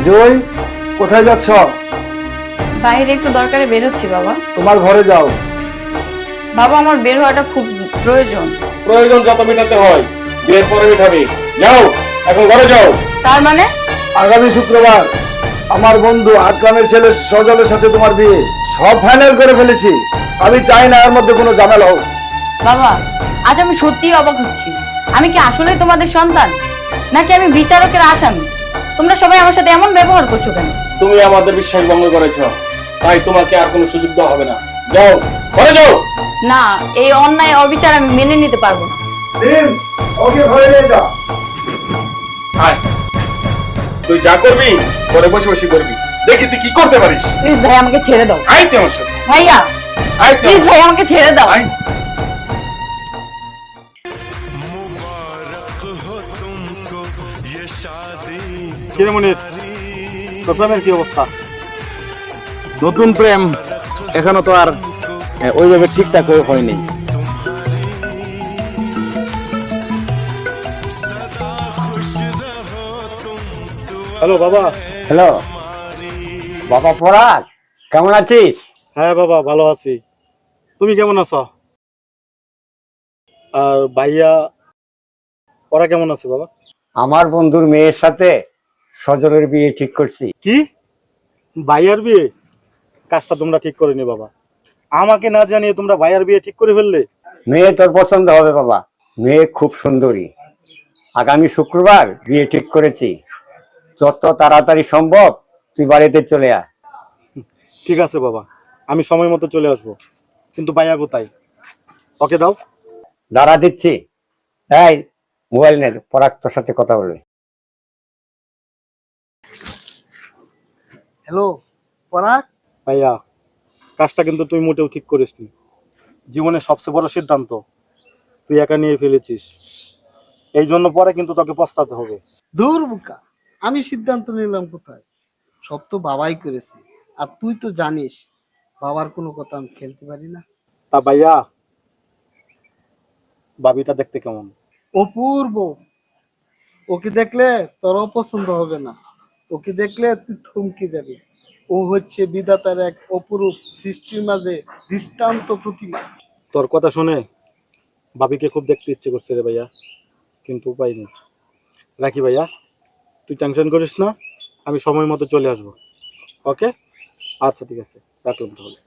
জয়, কোথায় যাচ্ছ? বাইরে একটু দরকারে বের হচ্ছি বাবা। তোমার ঘরে যাও। বাবা আমার বের হওয়াটা খুব প্রয়োজন। প্রয়োজন যত মেটাতে হয় বিয়ের পরে মেটাবে। যাও, এখন ঘরে যাও। তার মানে? আগামী শুক্রবার আমার বন্ধু আকরামের ছেলে সজলের সাথে তোমার বিয়ে সব ফাইনাল করে ফেলেছি। আমি চাই না এর মধ্যে কোনো ঝামেলা হোক। বাবা, আজ আমি সত্যিই অবাক হচ্ছি। আমি কি আসলেই তোমাদের সন্তান, নাকি আমি বিচারকের আসামি? তোমরা সবাই আমার সাথে এমন ব্যবহার করছো কেন? তুমি আমাদের বিশ্বাস ভঙ্গ করেছো, তাই তোমাকে আর কোনো সুযোগ দেওয়া হবে না। যাও, ঘরে যাও। না, এই অন্যায় অবিচার আমি মেনে নিতে পারবো না। ওকে ঘরে নিয়ে যা। আয়, তুই যা করবি ঘরে বসে বসে করবি, দেখি তুই কি করতে পারিস। প্লিজ ভাই আমাকে ছেড়ে দাও। আয় তুই আমার সাথে। ভাইয়া আয় তুই প্লিজ আমার ভাই আমাকে ছেড়ে দাও। সাথে। আয়। কিরে মনির, তোর প্রেমের কি অবস্থা? নতুন প্রেম এখনো তো আর ওইভাবে ঠিকঠাক হয়নি। হ্যালো বাবা। হ্যালো বাবা পরাগ, কেমন আছিস? হ্যাঁ বাবা, ভালো আছি। তুমি কেমন আছো? আর ভাইয়া ওরা কেমন আছে বাবা? আমার বন্ধুর মেয়ের সাথে সজলের বিয়ে ঠিক করছি। কি ভাইয়ার বিয়ে? কাজটা তোমরা ঠিক করেনি বাবা, আমাকে না জানিয়ে তোমরা ভাইয়ার বিয়ে ঠিক করে ফেললে। মেয়ে তোর পছন্দ হবে বাবা, মেয়ে খুব সুন্দরী। আগামী শুক্রবার বিয়ে ঠিক করেছি, যত তাড়াতাড়ি সম্ভব তুই বাড়িতে চলে আয়। ঠিক আছে বাবা, আমি সময় মতো চলে আসবো। কিন্তু ভাইয়া কোথায়? ওকে দাও। দাঁড়া দিচ্ছি। এই মোবাইল নে, পরাগ তোর সাথে কথা বলবে। হ্যালো পরাগ, ভাইয়া, কাজটা কিন্তু তুই মোটেও ঠিক করিসনি। জীবনের সবচেয়ে বড় সিদ্ধান্ত তুই একা নিয়ে ফেলেছিস, এই জন্য পরে কিন্তু তোকে পস্তাতে হবে। দূর বোকা, আমি সিদ্ধান্ত নিলাম কোথায়? সব তো বাবাই করেছে, আর তুই তো জানিস বাবার কোনো কথা আমি ফেলতে পারি না। তা ভাইয়া, বাবিটা দেখতে কেমন? অপূর্ব। ওকে দেখলে তোর পছন্দ হবে না, ওকে দেখলে তুই থমকে যাবি। ও হচ্ছে বিধাতার এক অপরূপ সৃষ্টির মাঝে দৃষ্টান্ত প্রতিমা। তোর কথা শুনে বাবিকে খুব দেখতে ইচ্ছে করছে রে ভাইয়া, কিন্তু উপায় নেই। রাখি ভাইয়া, তুই টেনশন করিস না, আমি সময় মতো চলে আসবো। ওকে, আচ্ছা ঠিক আছে, রাখলাম তাহলে।